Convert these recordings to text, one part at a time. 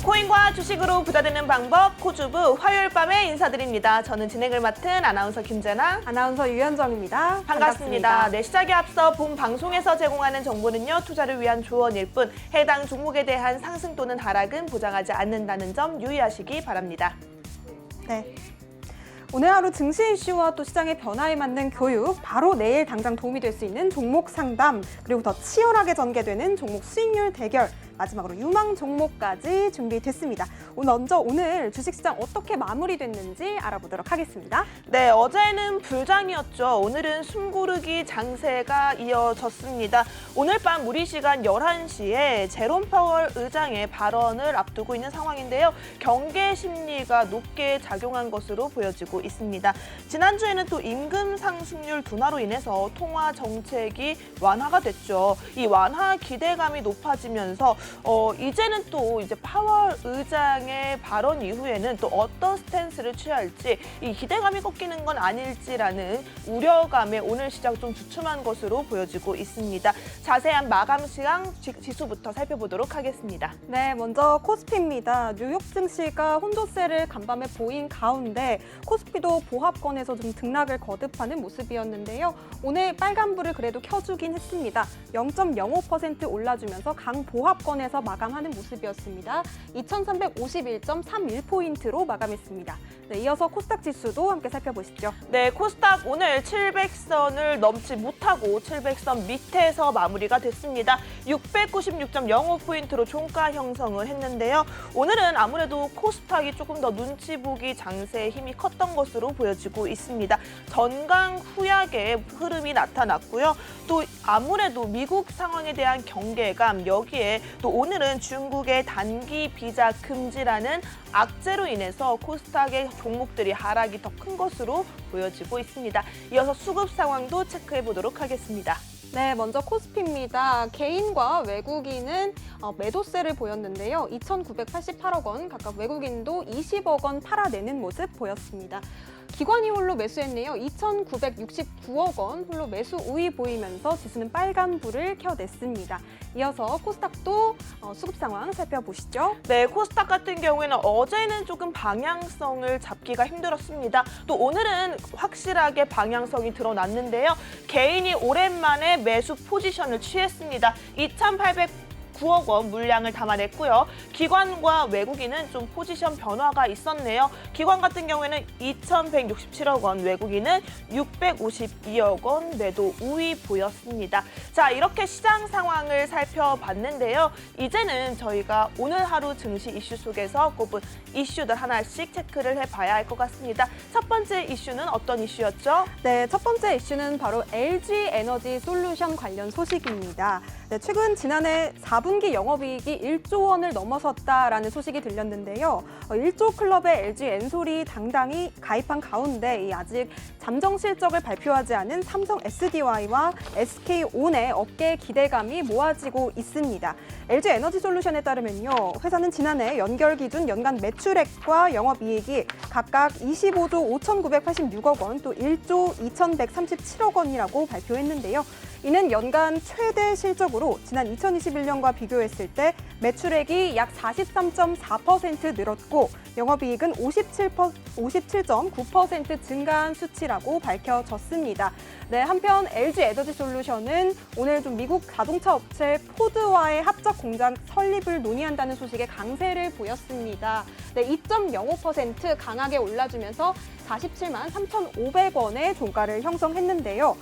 코인과 주식으로 부자 되는 방법 코주부 화요일 밤에 인사드립니다. 저는 진행을 맡은 아나운서 김재나, 아나운서 유현정입니다. 반갑습니다. 네, 시작에 앞서 본 방송에서 제공하는 정보는요, 투자를 위한 조언일 뿐 해당 종목에 대한 상승 또는 하락은 보장하지 않는다는 점 유의하시기 바랍니다. 네. 오늘 하루 증시 이슈와 또 시장의 변화에 맞는 교육, 바로 내일 당장 도움이 될 수 있는 종목 상담, 그리고 더 치열하게 전개되는 종목 수익률 대결, 마지막으로 유망 종목까지 준비됐습니다. 먼저 오늘 주식시장 어떻게 마무리됐는지 알아보도록 하겠습니다. 네, 어제는 불장이었죠. 오늘은 숨고르기 장세가 이어졌습니다. 오늘 밤 우리 시간 11시에 제롬 파월 의장의 발언을 앞두고 있는 상황인데요. 경계 심리가 높게 작용한 것으로 보여지고 있습니다. 지난주에는 또 임금 상승률 둔화로 인해서 통화 정책이 완화가 됐죠. 이 완화 기대감이 높아지면서 이제는 또 이제 파월 의장의 발언 이후에는 또 어떤 스탠스를 취할지, 이 기대감이 꺾이는 건 아닐지라는 우려감에 오늘 시장 좀 주춤한 것으로 보여지고 있습니다. 자세한 마감 시장 지수부터 살펴보도록 하겠습니다. 네, 먼저 코스피입니다. 뉴욕 증시가 혼조세를 간밤에 보인 가운데 코스피도 보합권에서 좀 등락을 거듭하는 모습이었는데요. 오늘 빨간불을 그래도 켜주긴 했습니다. 0.05% 올라주면서 강보합권에서 마감하는 모습이었습니다. 2351.31포인트로 마감했습니다. 네, 이어서 코스닥 지수도 함께 살펴보시죠. 네, 코스닥 오늘 700선을 넘지 못하고 700선 밑에서 마무리가 됐습니다. 696.05포인트로 종가 형성을 했는데요. 오늘은 아무래도 코스닥이 조금 더 눈치 보기 장세의 힘이 컸던 것으로 보여지고 있습니다. 전강 후약의 흐름이 나타났고요. 또 아무래도 미국 상황에 대한 경계감, 여기에 또 오늘은 중국의 단기 비자 금지라는 악재로 인해서 코스닥의 종목들이 하락이 더 큰 것으로 보여지고 있습니다. 이어서 수급 상황도 체크해 보도록 하겠습니다. 네, 먼저 코스피입니다. 개인과 외국인은 매도세를 보였는데요. 2,988억 원, 각각 외국인도 20억 원 팔아내는 모습 보였습니다. 기관이 홀로 매수했네요. 2,969억 원 홀로 매수 우위 보이면서 지수는 빨간불을 켜냈습니다. 이어서 코스닥도 수급 상황 살펴보시죠. 네, 코스닥 같은 경우에는 어제는 조금 방향성을 잡기가 힘들었습니다. 또 오늘은 확실하게 방향성이 드러났는데요. 개인이 오랜만에 매수 포지션을 취했습니다. 2,809억 원 물량을 담아냈고요. 기관과 외국인은 좀 포지션 변화가 있었네요. 기관 같은 경우에는 2,167억 원, 외국인은 652억 원 매도 우위 보였습니다. 자, 이렇게 시장 상황을 살펴봤는데요. 이제는 저희가 오늘 하루 증시 이슈 속에서 꼽은 이슈들 하나씩 체크를 해봐야 할 것 같습니다. 첫 번째 이슈는 어떤 이슈였죠? 네, 첫 번째 이슈는 바로 LG 에너지 솔루션 관련 소식입니다. 네, 최근 지난해 4분기 영업이익이 1조 원을 넘어섰다라는 소식이 들렸는데요. 1조 클럽의 LG 엔솔이 당당히 가입한 가운데 아직 잠정 실적을 발표하지 않은 삼성 SDI와 SK온의 업계 기대감이 모아지고 있습니다. LG 에너지 솔루션에 따르면요, 회사는 지난해 연결 기준 연간 매출액과 영업이익이 각각 25조 5,986억 원, 또 1조 2,137억 원이라고 발표했는데요. 이는 연간 최대 실적으로 지난 2021년과 비교했을 때 매출액이 약 43.4% 늘었고 영업이익은 57.9% 증가한 수치라고 밝혀졌습니다. 네, 한편 LG 에너지 솔루션은 오늘 좀 미국 자동차 업체 포드와의 합작 공장 설립을 논의한다는 소식에 강세를 보였습니다. 네, 2.05% 강하게 올라주면서 47만 3,500원의 종가를 형성했는데요.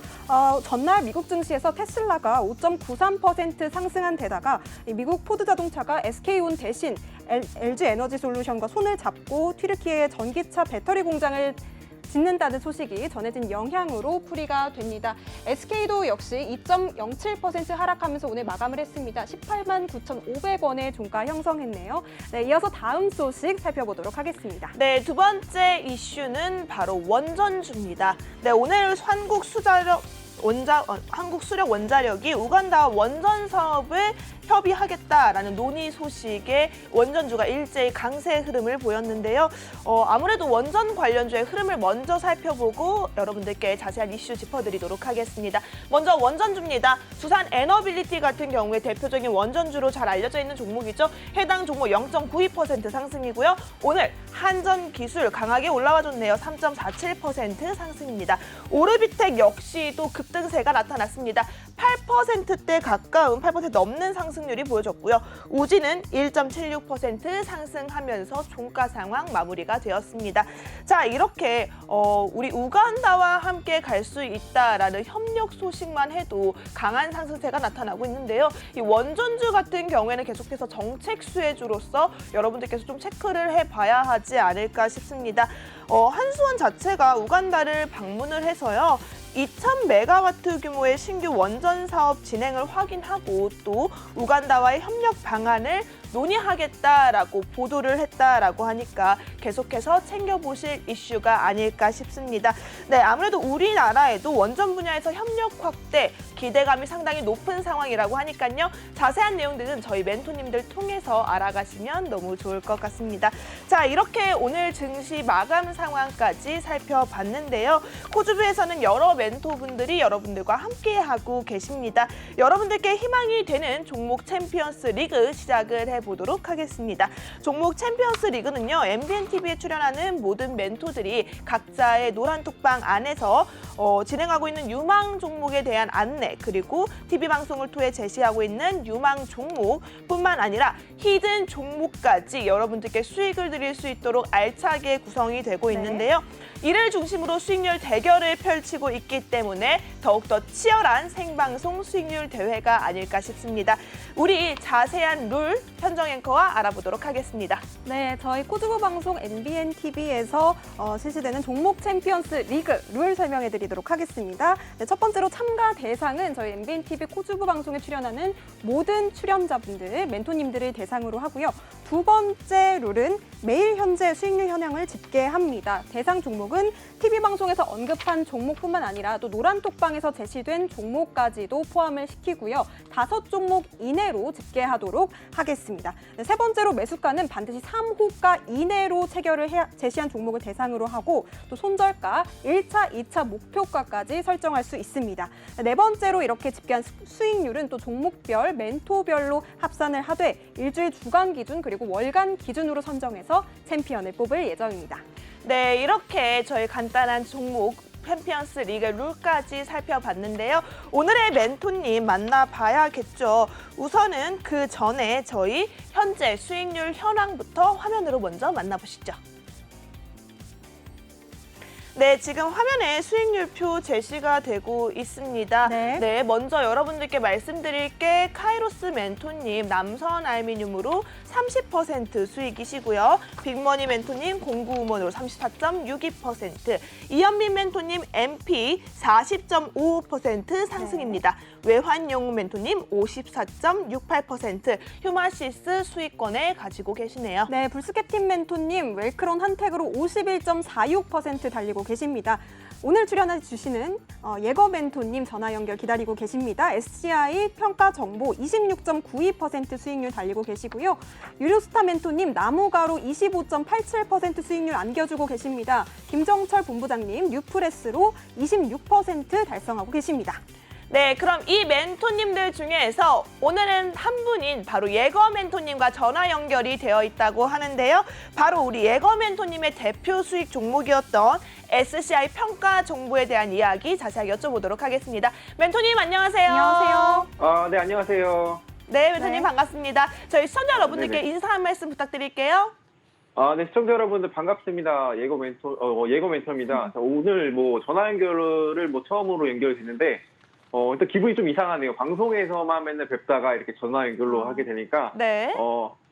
전날 미국 증시에서 테슬라가 5.93% 상승한 데다가 미국 포드 자동차가 SK온 대신 LG 에너지 솔루션과 손을 잡고 튀르키예의 전기차 배터리 공장을 짓는다는 소식이 전해진 영향으로 풀이가 됩니다. SK도 역시 2.07% 하락하면서 오늘 마감을 했습니다. 18만 9,500원의 종가 형성했네요. 네, 이어서 다음 소식 살펴보도록 하겠습니다. 네, 두 번째 이슈는 바로 원전주입니다. 네, 오늘 한국 수자력 한국수력원자력이 우간다와 원전 사업을 협의하겠다라는 논의 소식에 원전주가 일제히 강세 흐름을 보였는데요. 아무래도 원전 관련주의 흐름을 먼저 살펴보고 여러분들께 자세한 이슈 짚어드리도록 하겠습니다. 먼저 원전주입니다. 두산 에너빌리티 같은 경우에 대표적인 원전주로 잘 알려져 있는 종목이죠. 해당 종목 0.92% 상승이고요. 오늘 한전기술 강하게 올라와줬네요. 3.47% 상승입니다. 오르비텍 역시도 급등세가 나타났습니다. 8%대 가까운 8% 넘는 상승률이 보여졌고요. 우지는 1.76% 상승하면서 종가 상황 마무리가 되었습니다. 자, 이렇게 우리 우간다와 함께 갈 수 있다라는 협력 소식만 해도 강한 상승세가 나타나고 있는데요. 이 원전주 같은 경우에는 계속해서 정책 수혜주로서 여러분들께서 좀 체크를 해봐야 하지 않을까 싶습니다. 한수원 자체가 우간다를 방문을 해서요. 2,000메가와트 규모의 신규 원전 사업 진행을 확인하고 또 우간다와의 협력 방안을 논의하겠다라고 보도를 했다라고 하니까 계속해서 챙겨보실 이슈가 아닐까 싶습니다. 네, 아무래도 우리나라에도 원전 분야에서 협력 확대 기대감이 상당히 높은 상황이라고 하니까요. 자세한 내용들은 저희 멘토님들 통해서 알아가시면 너무 좋을 것 같습니다. 자, 이렇게 오늘 증시 마감 상황까지 살펴봤는데요. 코주부에서는 여러 멘토분들이 여러분들과 함께하고 계십니다. 여러분들께 희망이 되는 종목 챔피언스 리그 시작을 해보도록 하겠습니다. 종목 챔피언스 리그는요. MBNTV에 출연하는 모든 멘토들이 각자의 노란 톡방 안에서 진행하고 있는 유망 종목에 대한 안내 그리고 TV방송을 통해 제시하고 있는 유망 종목뿐만 아니라 히든 종목까지 여러분들께 수익을 드릴 수 있도록 알차게 구성이 되고 있는데요. 이를 중심으로 수익률 대결을 펼치고 있기 때문에 더욱더 치열한 생방송 수익률 대회가 아닐까 싶습니다. 우리 자세한 룰 현정 앵커와 알아보도록 하겠습니다. 네, 저희 코주부 방송 MBNTV에서 실시되는 종목 챔피언스 리그 룰 설명해 드리도록 하겠습니다. 네, 첫 번째로 참가 대상은 저희 MBNTV 코주부 방송에 출연하는 모든 출연자분들, 멘토님들을 대상으로 하고요. 두 번째 룰은 매일 현재 수익률 현황을 집계합니다. 대상 종목은 TV방송에서 언급한 종목뿐만 아니라 또 노란톡방에서 제시된 종목까지도 포함을 시키고요. 5종목 이내로 집계하도록 하겠습니다. 네, 세 번째로 매수가는 반드시 3호가 이내로 제시한 종목을 대상으로 하고 또 손절가, 1차, 2차 목표가까지 설정할 수 있습니다. 네 번째로 이렇게 집계한 수익률은 또 종목별, 멘토별로 합산을 하되 일주일 주간 기준 그리고 월간 기준으로 선정해서 챔피언을 뽑을 예정입니다. 네, 이렇게 저희 간단한 종목 챔피언스 리그 룰까지 살펴봤는데요. 오늘의 멘토님 만나봐야겠죠. 우선은 그 전에 저희 현재 수익률 현황부터 화면으로 먼저 만나보시죠. 네, 지금 화면에 수익률표 제시가 되고 있습니다. 네, 먼저 여러분들께 말씀드릴 게 카이로스 멘토님 남선 알미늄으로 30% 수익이시고요. 빅머니 멘토님 공구우먼으로 34.62%, 이현민 멘토님 MP 40.55% 상승입니다. 외환영웅 멘토님 54.68%, 휴마시스 수익권에 가지고 계시네요. 네, 불스캡틴 멘토님 웰크론 한택으로 51.46% 달리고 계십니다. 오늘 출연해 주시는 예거 멘토님 전화 연결 기다리고 계십니다. SCI 평가 정보 26.92% 수익률 달리고 계시고요. 유료스타 멘토님 나무가로 25.87% 수익률 안겨주고 계십니다. 김정철 본부장님 뉴프레스로 26% 달성하고 계십니다. 네, 그럼 이 멘토님들 중에서 오늘은 한 분인 바로 예거 멘토님과 전화 연결이 되어 있다고 하는데요. 바로 우리 예거 멘토님의 대표 수익 종목이었던 SCI 평가 정보에 대한 이야기 자세하게 여쭤보도록 하겠습니다. 멘토님 안녕하세요. 안녕하세요. 네, 안녕하세요. 네, 멘토님 네. 반갑습니다. 저희 시청자 여러분들께 네네. 인사 한 말씀 부탁드릴게요. 네, 시청자 여러분들 반갑습니다. 예고 멘토입니다. 자, 오늘 전화 연결을 처음으로 연결이 됐는데, 일단 기분이 좀 이상하네요. 방송에서만 맨날 뵙다가 이렇게 전화 연결로 하게 되니까, 네.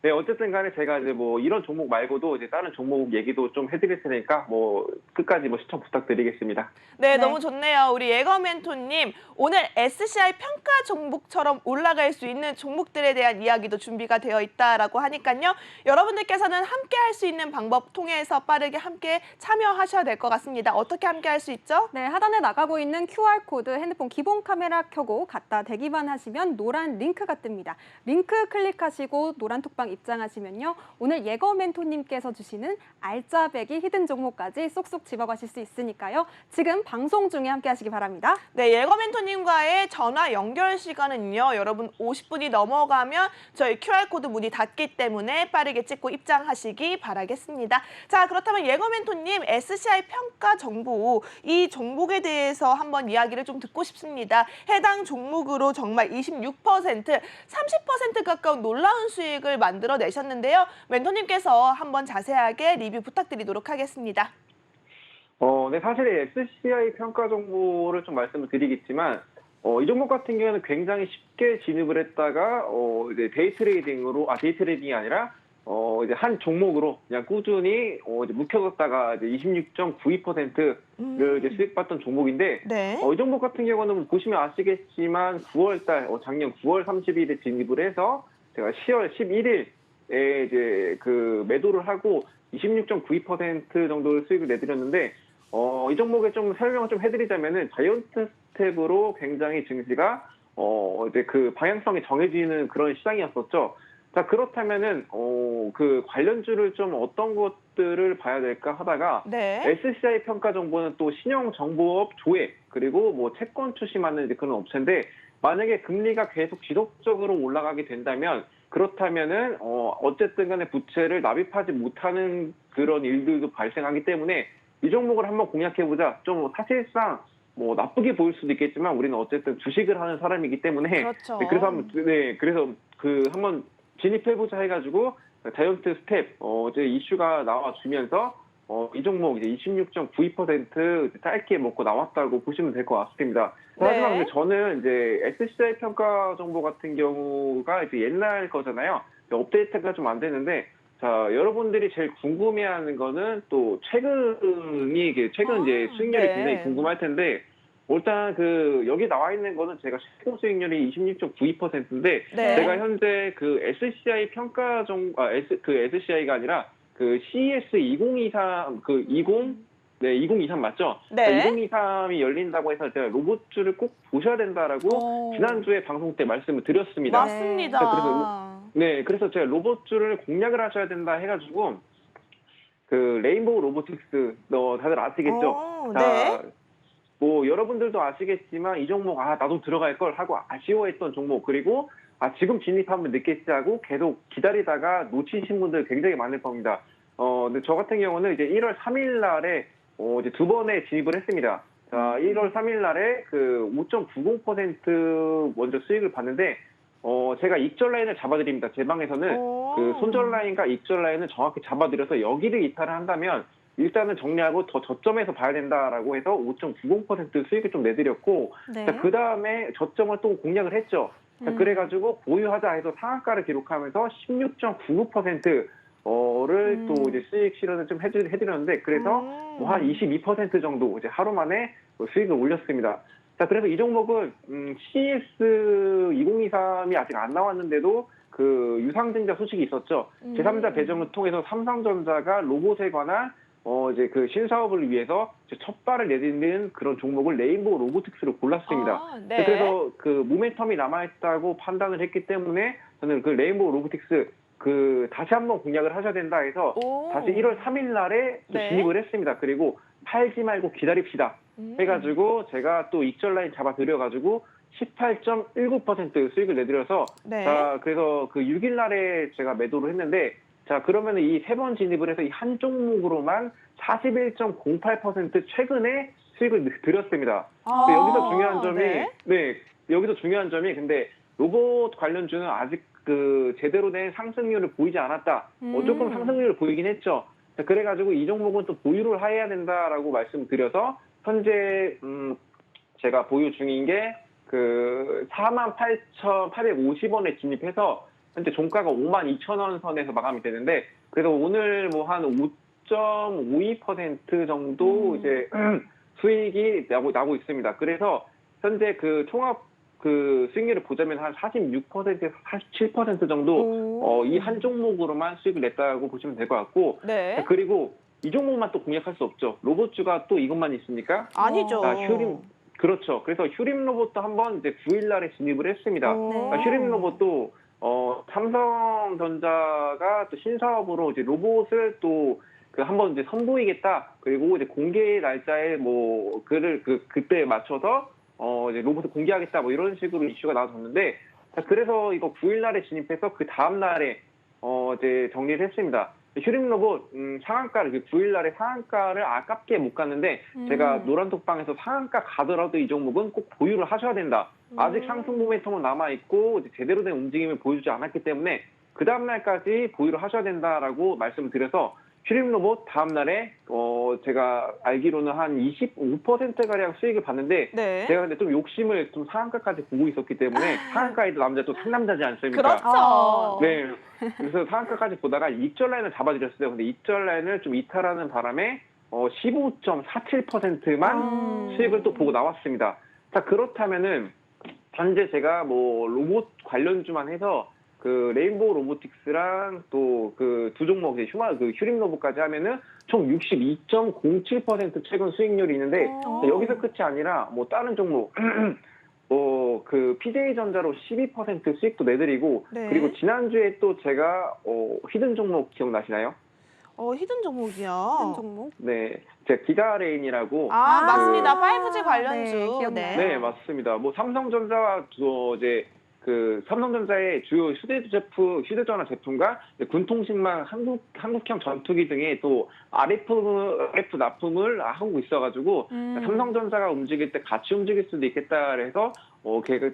네, 어쨌든 간에 제가 이제 뭐 이런 종목 말고도 이제 다른 종목 얘기도 좀 해드릴 테니까 뭐 끝까지 뭐 시청 부탁드리겠습니다. 네, 네. 너무 좋네요. 우리 예거멘토님, 오늘 SCI 평가 종목처럼 올라갈 수 있는 종목들에 대한 이야기도 준비가 되어 있다라고 하니까요. 여러분들께서는 함께 할 수 있는 방법 통해서 빠르게 함께 참여하셔야 될 것 같습니다. 어떻게 함께 할 수 있죠? 네, 하단에 나가고 있는 QR코드 핸드폰 기본 카메라 켜고 갖다 대기만 하시면 노란 링크가 뜹니다. 링크 클릭하시고 노란 톡방 입장하시면요. 오늘 예거 멘토님께서 주시는 알짜배기 히든 종목까지 쏙쏙 집어가실 수 있으니까요. 지금 방송 중에 함께 하시기 바랍니다. 네, 예거멘토님과의 전화 연결 시간은요. 여러분 50분이 넘어가면 저희 QR코드 문이 닫기 때문에 빠르게 찍고 입장하시기 바라겠습니다. 자, 그렇다면 예거멘토님 SCI 평가 정보, 이 종목에 대해서 한번 이야기를 좀 듣고 싶습니다. 해당 종목으로 정말 26%, 30% 가까운 놀라운 수익을 만들어내셨는데요. 멘토님께서 한번 자세하게 리뷰 부탁드리도록 하겠습니다. 네, 사실 SCI 평가 정보를 좀 말씀을 드리겠지만, 이 종목 같은 경우에는 굉장히 쉽게 진입을 했다가, 이제 데이 트레이딩이 아니라, 이제 한 종목으로 그냥 꾸준히, 이제 묵혀뒀다가 이제 26.92%를 이제 수익 봤던 종목인데, 네. 이 종목 같은 경우는 보시면 아시겠지만, 9월달, 작년 9월 30일에 진입을 해서, 제가 10월 11일에 이제 그 매도를 하고, 26.92% 정도의 수익을 내드렸는데, 이 종목에 좀 설명을 좀 해드리자면은 자이언트 스텝으로 굉장히 증시가 이제 그 방향성이 정해지는 그런 시장이었었죠. 자, 그렇다면은 그 관련주를 좀 어떤 것들을 봐야 될까 하다가 네. SCI 평가 정보는 또 신용정보업 조회 그리고 뭐 채권 출시하는 이제 그런 업체인데 만약에 금리가 계속 지속적으로 올라가게 된다면 그렇다면은 어쨌든 간에 부채를 납입하지 못하는 그런 일들도 발생하기 때문에 이 종목을 한번 공략해보자. 좀 사실상 뭐 나쁘게 보일 수도 있겠지만 우리는 어쨌든 주식을 하는 사람이기 때문에 그렇죠. 그래서 그 한번 진입해보자 해가지고 자이언트 스텝 이제 이슈가 나와주면서 이 종목 이제 26.92% 짧게 먹고 나왔다고 보시면 될 것 같습니다. 네. 하지만 근데 저는 이제 SCI 평가 정보 같은 경우가 이제 옛날 거잖아요. 업데이트가 좀 안 되는데 자 여러분들이 제일 궁금해하는 거는 또 최근 이제 수익률이 네. 굉장히 궁금할 텐데 일단 그 여기 나와 있는 거는 제가 최고 수익률이 26.92%인데 네. 제가 현재 그 SCI 평가 그 SCI가 아니라 그 CES 2023 2023 맞죠? 네. 2023이 열린다고 해서 제가 로봇주를 꼭 보셔야 된다라고 지난주에 방송 때 말씀을 드렸습니다. 맞습니다. 그래서 제가 로봇주를 공략을 하셔야 된다 해가지고 그 레인보우 로보틱스 다들 아시겠죠? 네. 뭐 여러분들도 아시겠지만 이 종목 나도 들어갈 걸 하고 아쉬워했던 종목 그리고 지금 진입하면 늦겠지 하고 계속 기다리다가 놓치신 분들 굉장히 많을 겁니다. 근데 저 같은 경우는 이제 1월 3일 날에 이제 두 번에 진입을 했습니다. 자, 1월 3일 날에 그 5.90% 먼저 수익을 봤는데 제가 익절 라인을 잡아드립니다. 제 방에서는 그 손절 라인과 익절 라인을 정확히 잡아드려서 여기를 이탈을 한다면 일단은 정리하고 더 저점에서 봐야 된다라고 해서 5.90% 수익을 좀 내드렸고 네. 그 다음에 저점을 또 공략을 했죠. 자, 그래가지고 보유하자 해서 상한가를 기록하면서 16.99%를 또 이제 수익 실현을 좀 해드렸는데 그래서 뭐 한 22% 정도 이제 하루 만에 수익을 올렸습니다. 자, 그래서 이 종목은 CES 2023이 아직 안 나왔는데도 그 유상증자 소식이 있었죠. 제3자 배정을 통해서 삼성전자가 로봇에 관한 이제 그 신사업을 위해서 첫 발을 내딛는 그런 종목을 레인보우 로보틱스로 골랐습니다. 네. 그래서 그 모멘텀이 남아있다고 판단을 했기 때문에 저는 그 레인보우 로보틱스 그 다시 한번 공략을 하셔야 된다 해서 다시 1월 3일 날에 네. 진입을 했습니다. 그리고 팔지 말고 기다립시다 해가지고 제가 또 익절 라인 잡아드려가지고 18.19% 수익을 내드려서 네. 자 그래서 그 6일 날에 제가 매도를 했는데 자 그러면 이 세 번 진입을 해서 이 한 종목으로만 41.08% 최근에 수익을 드렸습니다. 여기서 중요한 점이 여기서 중요한 점이 근데 로봇 관련주는 아직 그 제대로 된 상승률을 보이지 않았다. 조금 상승률을 보이긴 했죠. 자, 그래가지고 이 종목은 또 보유를 해야 된다라고 말씀드려서 현재 제가 보유 중인 게 그 48,850원에 진입해서 현재 종가가 52,000원 선에서 마감이 되는데 그래서 오늘 뭐 한 5.52% 정도 이제 수익이 나고 있습니다. 그래서 현재 그 총합 그 수익률을 보자면 한 46%에서 47% 정도 이 한 종목으로만 수익을 냈다고 보시면 될 것 같고 네. 그리고 이 종목만 또 공략할 수 없죠. 로봇주가 또 이것만 있습니까? 아니죠. 그렇죠. 그래서 휴림 로봇도 한번 이제 9일 날에 진입을 했습니다. 휴림 로봇도 삼성전자가 또 신사업으로 이제 로봇을 또 그 한번 이제 선보이겠다. 그리고 이제 공개 날짜에 뭐 그때 맞춰서 이제 로봇을 공개하겠다. 뭐 이런 식으로 이슈가 나왔었는데 그래서 이거 9일 날에 진입해서 그 다음 날에 이제 정리를 했습니다. 휴림 로봇 상한가를 그 9일 날에 상한가를 아깝게 못 갔는데 제가 노란톡방에서 상한가 가더라도 이 종목은 꼭 보유를 하셔야 된다. 아직 상승 모멘텀은 남아 있고 제대로 된 움직임을 보여주지 않았기 때문에 그 다음 날까지 보유를 하셔야 된다라고 말씀을 드려서 휴림 로봇 다음 날에 제가 알기로는 한 25% 가량 수익을 봤는데 네. 제가 근데 좀 욕심을 좀 상한가까지 보고 있었기 때문에 상한가에도 남자 또 상남자지 않습니까? 그렇죠. 네. 그래서 상한가까지 보다가 익절 라인을 잡아드렸어요. 근데 익절 라인을 좀 이탈하는 바람에 15.47%만 수익을 또 보고 나왔습니다. 자, 그렇다면은 현재 제가 뭐 로봇 관련주만 해서 그 레인보우 로보틱스랑 또 그 두 종목 휴림 로봇까지 하면은 총 62.07% 최근 수익률이 있는데 여기서 끝이 아니라 뭐 다른 종목 그 PJ전자로 12% 수익도 내드리고 네. 그리고 지난주에 또 제가 히든 종목 기억나시나요? 히든 종목이요. 어떤 종목? 네, 제가 기가레인이라고 맞습니다. 5G 관련주. 네, 기억나요. 네, 맞습니다. 뭐 삼성전자와 이제 그 삼성전자의 주요 휴대전화 제품과 군통신망 한국형 전투기 등의 또 RF 납품을 하고 있어가지고 삼성전자가 움직일 때 같이 움직일 수도 있겠다 그래서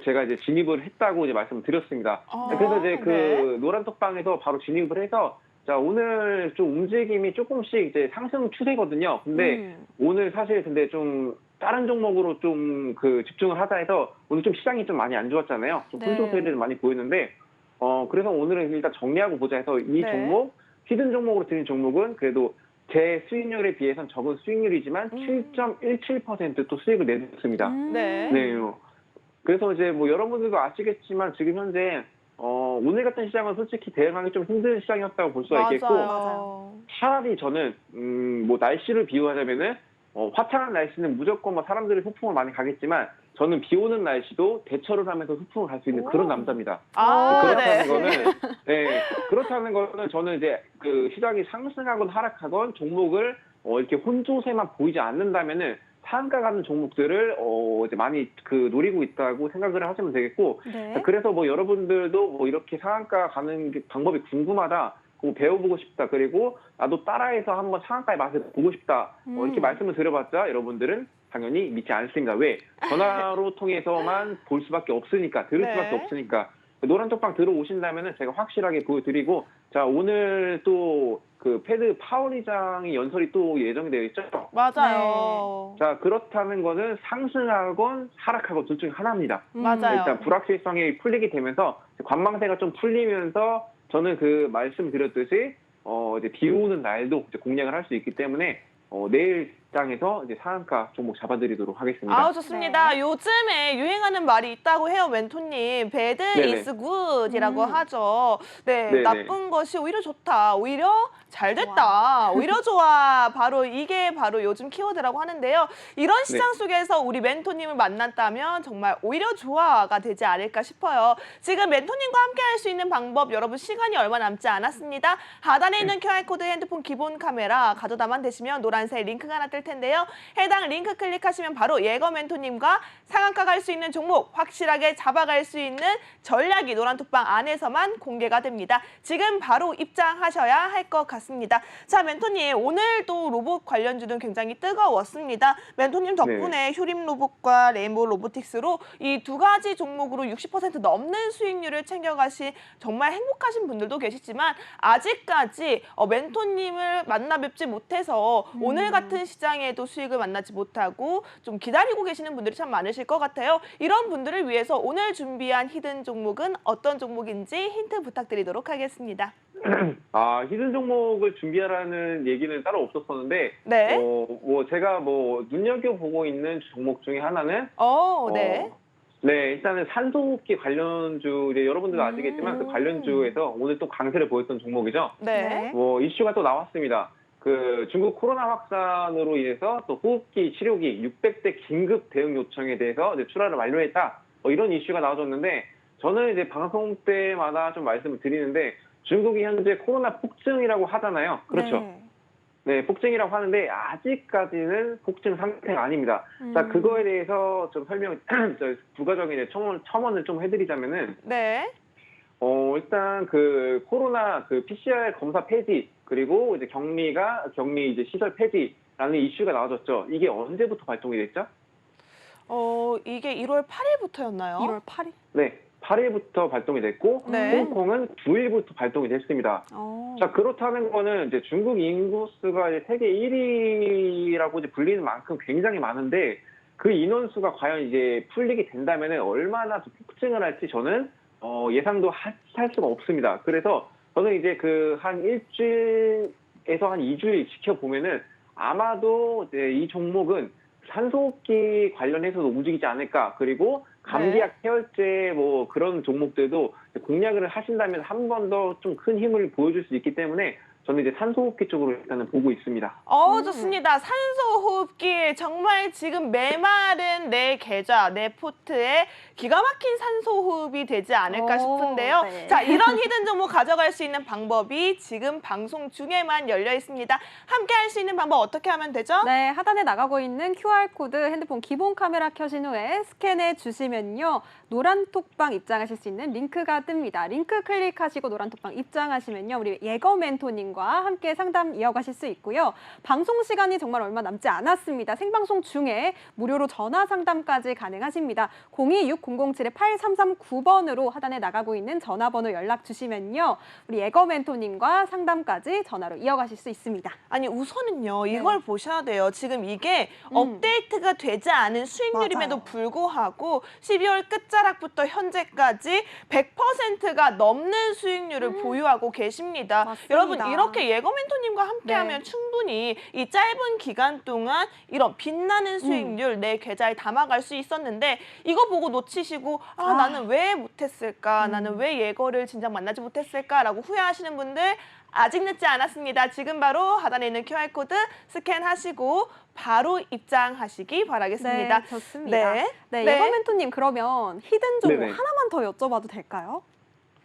제가 이제 진입을 했다고 이제 말씀을 드렸습니다. 그래서 이제 그 노란톡방에서 바로 진입을 해서 자, 오늘 좀 움직임이 조금씩 이제 상승 추세거든요. 근데 오늘 사실 근데 좀 다른 종목으로 좀 그 집중을 하자 해서 오늘 좀 시장이 좀 많이 안 좋았잖아요. 좀 혼조세를 많이 보였는데 그래서 오늘은 일단 정리하고 보자 해서 이 종목 히든 종목으로 드린 종목은 그래도 제 수익률에 비해선 적은 수익률이지만 7.17% 또 수익을 내줬습니다. 네. 네. 그래서 이제 뭐 여러분들도 아시겠지만 지금 현재 오늘 같은 시장은 솔직히 대응하기 좀 힘든 시장이었다고 볼 수가 있겠고 맞아요. 차라리 저는 뭐 날씨를 비유하자면은 화창한 날씨는 무조건 뭐 사람들이 소풍을 많이 가겠지만 저는 비 오는 날씨도 대처를 하면서 소풍을 갈 수 있는 그런 남자입니다. 그렇다는 거는 저는 이제 그 시장이 상승하건 하락하건 종목을 이렇게 혼조세만 보이지 않는다면은 상한가 가는 종목들을 이제 많이 그 노리고 있다고 생각을 하시면 되겠고 그래서 뭐 여러분들도 뭐 이렇게 상한가 가는 방법이 궁금하다. 배워보고 싶다. 그리고 나도 따라해서 한번 상한가의 맛을 보고 싶다. 이렇게 말씀을 드려봤자 여러분들은 당연히 믿지 않습니다. 왜? 전화로 통해서만 볼 수밖에 없으니까, 들을 수밖에 없으니까. 노란톡방 들어오신다면 제가 확실하게 보여드리고 자, 오늘 또 그 패드 파월의장이 연설이 또 예정이 되어 있죠. 맞아요. 자, 그렇다는 거는 상승하건 하락하건 둘 중에 하나입니다. 맞아요. 일단 불확실성이 풀리게 되면서 관망세가 좀 풀리면서 저는 그 말씀드렸듯이 이제 비 오는 날도 이제 공략을 할 수 있기 때문에 내일 시장에서 이제 상한가 종목 잡아드리도록 하겠습니다. 좋습니다. 요즘에 유행하는 말이 있다고 해요, 멘토님. Bad is good이라고 하죠. 네, 나쁜 것이 오히려 좋다. 오히려 잘 됐다. 오히려 좋아. 이게 바로 요즘 키워드라고 하는데요. 이런 시장 속에서 우리 멘토님을 만났다면 정말 오히려 좋아가 되지 않을까 싶어요. 지금 멘토님과 함께 할 수 있는 방법 여러분 시간이 얼마 남지 않았습니다. 하단에 있는 QR코드 핸드폰 기본 카메라 가져다만 되시면 노란색 링크가 하나 뜰 텐데요. 해당 링크 클릭하시면 바로 예거 멘토님과 상한가 갈 수 있는 종목 확실하게 잡아갈 수 있는 전략이 노란톡방 안에서만 공개가 됩니다. 지금 바로 입장하셔야 할 것 같습니다. 자, 멘토님 오늘도 로봇 관련주는 굉장히 뜨거웠습니다. 멘토님 덕분에 휴림 로봇과 레인보우 로보틱스로 이 두 가지 종목으로 60% 넘는 수익률을 챙겨가신 정말 행복하신 분들도 계시지만 아직까지 멘토님을 만나 뵙지 못해서 오늘 같은 시장 이상에도 수익을 만나지 못하고 좀 기다리고 계시는 분들이 참 많으실 것 같아요. 이런 분들을 위해서 오늘 준비한 히든 종목은 어떤 종목인지 힌트 부탁드리도록 하겠습니다. 히든 종목을 준비하라는 얘기는 따로 없었었는데, 네. 제가 눈여겨보고 있는 종목 중에 하나는, 네. 네, 일단은 산소호흡기 관련주, 이제 여러분들도 아시겠지만 그 관련주에서 오늘 또 강세를 보였던 종목이죠. 네. 이슈가 또 나왔습니다. 그 중국 코로나 확산으로 인해서 또 호흡기 치료기 600대 긴급 대응 요청에 대해서 이제 출하를 완료했다. 이런 이슈가 나와줬는데, 저는 이제 방송 때마다 좀 말씀을 드리는데, 중국이 현재 코로나 폭증이라고 하잖아요. 그렇죠. 네, 폭증이라고 하는데 아직까지는 폭증 상태가 아닙니다. 자, 그거에 대해서 좀 부가적인 이제 첨언을 좀 해드리자면은, 네. 일단 그 코로나 그 PCR 검사 폐지, 그리고 이제 격리 이제 시설 폐지라는 이슈가 나와졌죠. 이게 언제부터 발동이 됐죠? 이게 1월 8일부터였나요? 1월 8일? 네. 8일부터 발동이 됐고, 네. 홍콩은 9일부터 발동이 됐습니다. 자, 그렇다는 거는 이제 중국 인구수가 이제 세계 1위라고 이제 불리는 만큼 굉장히 많은데, 그 인원수가 과연 이제 풀리게 된다면 얼마나 더 폭증을 할지 저는 예상도 할 수가 없습니다. 그래서 저는 이제 그 한 일주일에서 한 2주일 지켜보면은 아마도 이제 이 종목은 산소호흡기 관련해서도 움직이지 않을까. 그리고 감기약, 해열제 그런 종목들도 공략을 하신다면 한 번 더 좀 큰 힘을 보여줄 수 있기 때문에 저는 이제 산소호흡기 쪽으로 일단은 보고 있습니다. 좋습니다. 산소호흡기 정말 지금 메마른 내 계좌, 내 포트에 기가 막힌 산소호흡이 되지 않을까 싶은데요. 네. 자, 이런 히든 종목 가져갈 수 있는 방법이 지금 방송 중에만 열려 있습니다. 함께 할 수 있는 방법 어떻게 하면 되죠? 네, 하단에 나가고 있는 QR코드 핸드폰 기본 카메라 켜신 후에 스캔해 주시면요. 노란 톡방 입장하실 수 있는 링크가 뜹니다. 링크 클릭하시고 노란 톡방 입장하시면요. 우리 예거 멘토님과 함께 상담 이어가실 수 있고요. 방송 시간이 정말 얼마 남지 않았습니다. 생방송 중에 무료로 전화 상담까지 가능하십니다. 026007-8339번으로 하단에 나가고 있는 전화번호 연락 주시면요. 우리 예거 멘토님과 상담까지 전화로 이어가실 수 있습니다. 아니 우선은요 이걸 보셔야 돼요. 지금 이게 업데이트가 되지 않은 수익률임에도 맞아요. 불구하고 12월 끝자락부터 현재까지 100%가 넘는 수익률을 보유하고 계십니다. 맞습니다. 여러분 이렇게 예거 멘토님과 함께하면 네. 충분히 이 짧은 기간 동안 이런 빛나는 수익률 내 계좌에 담아갈 수 있었는데 이거 보고 놓치시고 나는 왜 못했을까? 나는 왜 예거를 진작 만나지 못했을까라고 후회하시는 분들 아직 늦지 않았습니다. 지금 바로 하단에 있는 QR코드 스캔하시고 바로 입장하시기 바라겠습니다. 네, 좋습니다. 네, 예거 멘토님 그러면 히든 종목 네네. 하나만 더 여쭤봐도 될까요?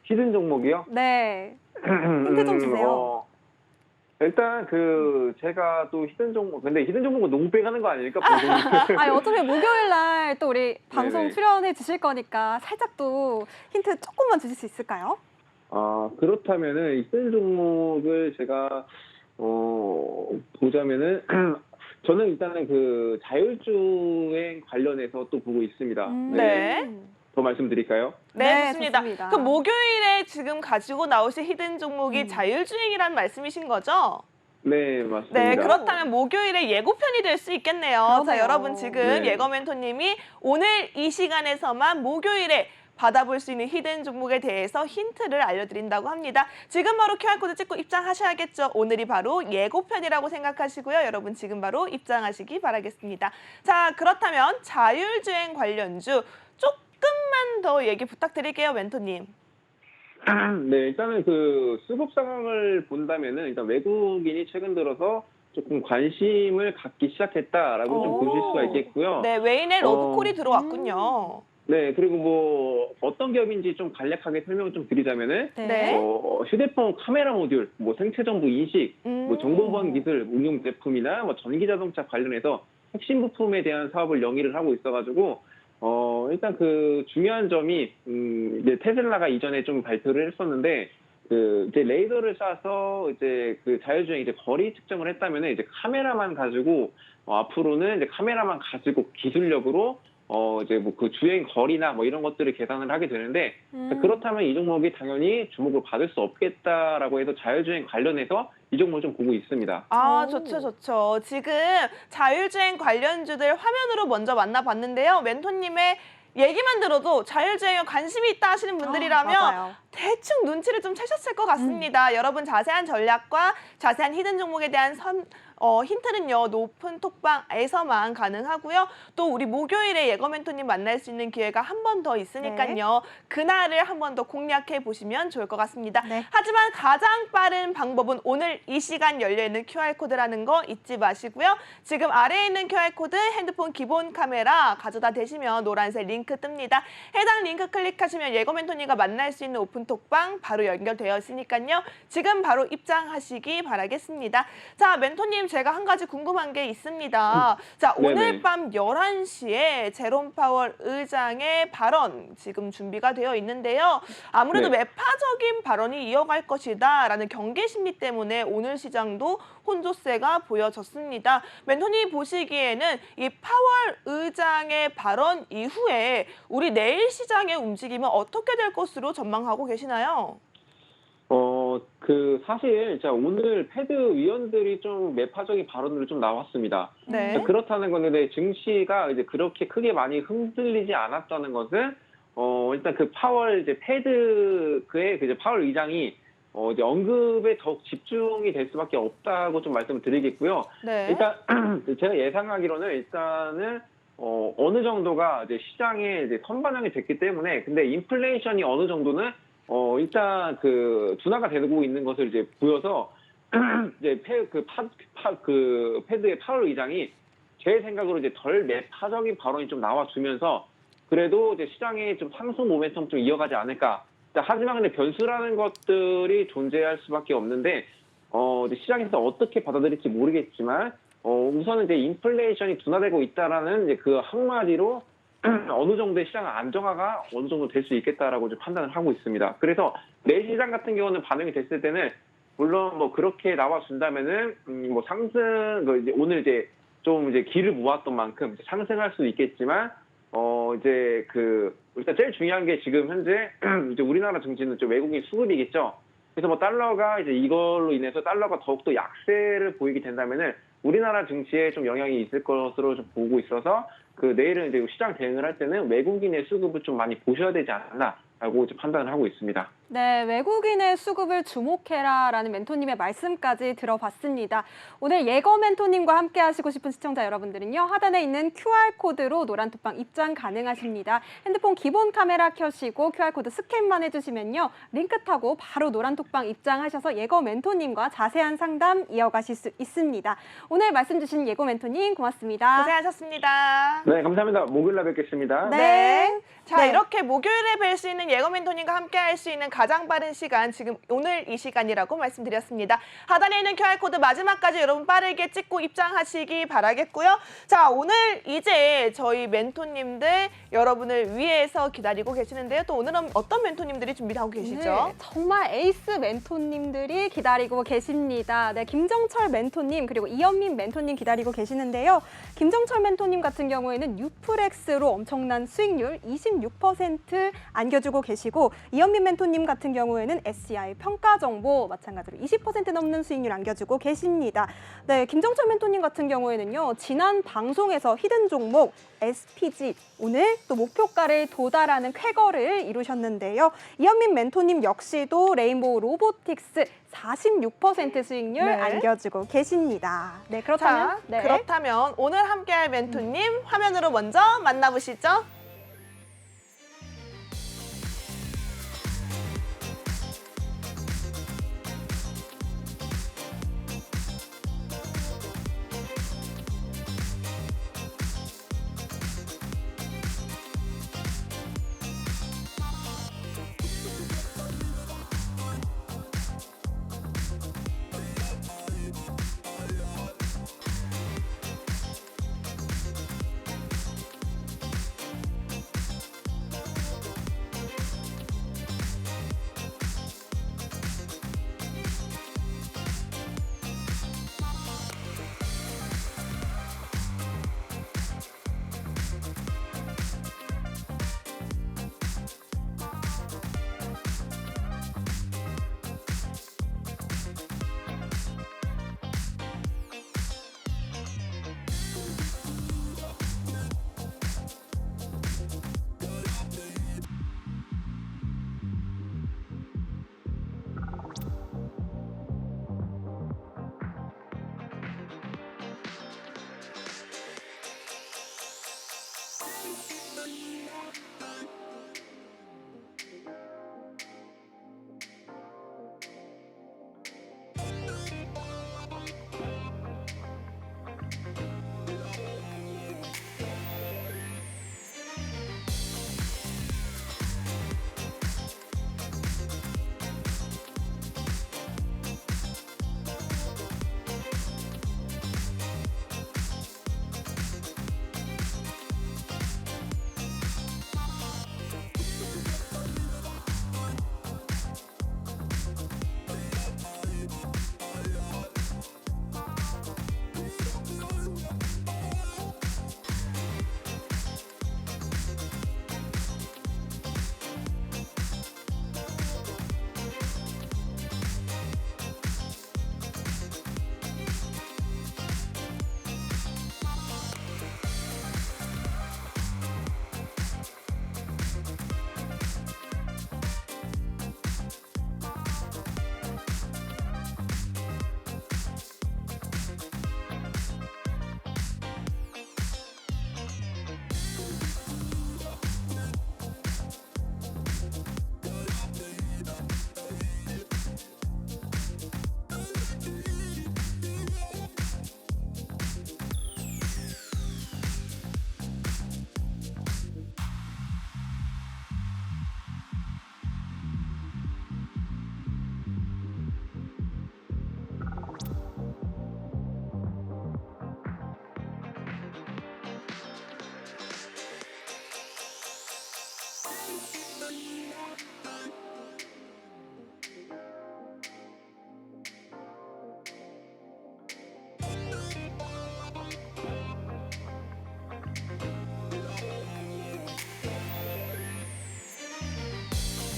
히든 종목이요? 네, 힌트 좀 주세요. 일단 제가 또 히든 종목, 근데 히든 종목은 너무 빼가는 거 아닙니까? 어차피 목요일 날 또 우리 방송 네네. 출연해 주실 거니까 살짝 또 힌트 조금만 주실 수 있을까요? 그렇다면은 히든 종목을 제가 보자면은 저는 일단은 그 자율주행 관련해서 또 보고 있습니다. 네. 더 말씀드릴까요? 네, 좋습니다. 좋습니다. 그럼 목요일에 지금 가지고 나오실 히든 종목이 자율주행이라는 말씀이신 거죠? 네, 맞습니다. 네, 그렇다면 목요일에 예고편이 될 수 있겠네요. 자, 그러네요. 여러분 지금 네. 예거 멘토님이 오늘 이 시간에서만 목요일에 받아볼 수 있는 히든 종목에 대해서 힌트를 알려드린다고 합니다. 지금 바로 QR코드 찍고 입장하셔야겠죠. 오늘이 바로 예고편이라고 생각하시고요. 여러분 지금 바로 입장하시기 바라겠습니다. 자, 그렇다면 자율주행 관련주 조금만 더 얘기 부탁드릴게요, 멘토님. 네, 일단은 그 수급 상황을 본다면은 일단 외국인이 최근 들어서 조금 관심을 갖기 시작했다라고 좀 보실 수가 있겠고요. 네, 외인의 러브콜이 들어왔군요. 네, 그리고 어떤 기업인지 좀 간략하게 설명을 좀 드리자면은 네. 휴대폰 카메라 모듈, 생체 정보 인식, 정보보안 기술 응용 제품이나 전기 자동차 관련해서 핵심 부품에 대한 사업을 영위를 하고 있어가지고 일단 그 중요한 점이 이제 테슬라가 이전에 좀 발표를 했었는데 이제 레이더를 쏴서 이제 그 자율주행 이제 거리 측정을 했다면은 이제 카메라만 가지고 앞으로는 이제 카메라만 가지고 기술력으로 이제 그 주행 거리나 이런 것들을 계산을 하게 되는데 그렇다면 이 종목이 당연히 주목을 받을 수 없겠다라고 해서 자율주행 관련해서 이 종목을 좀 보고 있습니다. 아, 오. 좋죠. 지금 자율주행 관련주들 화면으로 먼저 만나봤는데요. 멘토님의 얘기만 들어도 자율주행에 관심이 있다 하시는 분들이라면 맞아요. 대충 눈치를 좀 채셨을 것 같습니다. 여러분 자세한 전략과 자세한 히든 종목에 대한 힌트는요. 높은 톡방에서만 가능하고요. 또 우리 목요일에 예거 멘토님 만날 수 있는 기회가 한 번 더 있으니까요. 그날을 한 번 더 공략해 보시면 좋을 것 같습니다. 네. 하지만 가장 빠른 방법은 오늘 이 시간 열려있는 QR코드라는 거 잊지 마시고요. 지금 아래에 있는 QR코드 핸드폰 기본 카메라 가져다 대시면 노란색 링크 뜹니다. 해당 링크 클릭하시면 예거 멘토님과 만날 수 있는 오픈톡방 바로 연결되어 있으니까요. 지금 바로 입장하시기 바라겠습니다. 자, 멘토님 제가 한 가지 궁금한 게 있습니다. 자, 오늘 네네. 밤 11시에 제롬 파월 의장의 발언 지금 준비가 되어 있는데요. 아무래도 네. 매파적인 발언이 이어갈 것이다라는 경계 심리 때문에 오늘 시장도 혼조세가 보여졌습니다. 멘토님 보시기에는 이 파월 의장의 발언 이후에 우리 내일 시장의 움직임은 어떻게 될 것으로 전망하고 계시나요? 사실, 자, 오늘 패드 위원들이 좀 매파적인 발언으로 좀 나왔습니다. 네. 그렇다는 건데, 증시가 이제 그렇게 크게 많이 흔들리지 않았다는 것은, 일단 그 파월, 이제 패드의 이제 파월 의장이, 이제 언급에 더욱 집중이 될 수밖에 없다고 좀 말씀을 드리겠고요. 네. 일단, 제가 예상하기로는 일단은, 어느 정도가 이제 시장에 이제 선반영이 됐기 때문에, 근데 인플레이션이 어느 정도는 일단 그 둔화가 되고 있는 것을 이제 보여서 이제 패드의 파월 의장이 제 생각으로 이제 덜 매파적인 발언이 좀 나와주면서 그래도 이제 시장에 좀 상승 모멘텀 좀 이어가지 않을까. 자, 하지만 근데 변수라는 것들이 존재할 수밖에 없는데 이제 시장에서 어떻게 받아들일지 모르겠지만 우선은 이제 인플레이션이 둔화되고 있다라는 이제 그 한마디로 어느 정도의 시장 안정화가 어느 정도 될 수 있겠다라고 좀 판단을 하고 있습니다. 그래서 내일 시장 같은 경우는 반응이 됐을 때는 물론 뭐 그렇게 나와준다면은 뭐 상승 이제 오늘 이제 좀 이제 기를 모았던 만큼 상승할 수도 있겠지만 이제 일단 제일 중요한 게 지금 현재 이제 우리나라 증시는 좀 외국인 수급이겠죠. 그래서 뭐 달러가 이제 이걸로 인해서 달러가 더욱더 약세를 보이게 된다면은 우리나라 증시에 좀 영향이 있을 것으로 좀 보고 있어서 내일은 이제 시장 대응을 할 때는 외국인의 수급을 좀 많이 보셔야 되지 않나라고 이제 판단을 하고 있습니다. 네, 외국인의 수급을 주목해라라는 멘토님의 말씀까지 들어봤습니다. 오늘 예거 멘토님과 함께 하시고 싶은 시청자 여러분들은요. 하단에 있는 QR코드로 노란톡방 입장 가능하십니다. 핸드폰 기본 카메라 켜시고 QR코드 스캔만 해주시면요. 링크 타고 바로 노란톡방 입장하셔서 예거 멘토님과 자세한 상담 이어가실 수 있습니다. 오늘 말씀 주신 예거 멘토님 고맙습니다. 고생하셨습니다. 네, 감사합니다. 목요일날 뵙겠습니다. 네. 자, 네. 이렇게 목요일에 뵐 수 있는 예거 멘토님과 함께 할 수 있는 가장 빠른 시간, 지금 오늘 이 시간이라고 말씀드렸습니다. 하단에 있는 QR코드 마지막까지 여러분 빠르게 찍고 입장하시기 바라겠고요. 자, 오늘 이제 저희 멘토님들 여러분을 위해서 기다리고 계시는데요. 또 오늘은 어떤 멘토님들이 준비하고 계시죠? 네, 정말 에이스 멘토님들이 기다리고 계십니다. 네, 김정철 멘토님 그리고 이현민 멘토님 기다리고 계시는데요. 김정철 멘토님 같은 경우에는 유프렉스로 엄청난 수익률 26% 안겨주고 계시고 이현민 멘토님 같은 경우에는 SCI 평가 정보 마찬가지로 20% 넘는 수익률 안겨주고 계십니다. 네, 김정철 멘토님 같은 경우에는요. 지난 방송에서 히든 종목 SPG 오늘 또 목표가를 도달하는 쾌거를 이루셨는데요. 이현민 멘토님 역시도 레인보우 로보틱스 46% 수익률 네. 안겨주고 계십니다. 네, 자, 그렇다면 그렇다면 오늘 함께할 멘토님 화면으로 먼저 만나보시죠.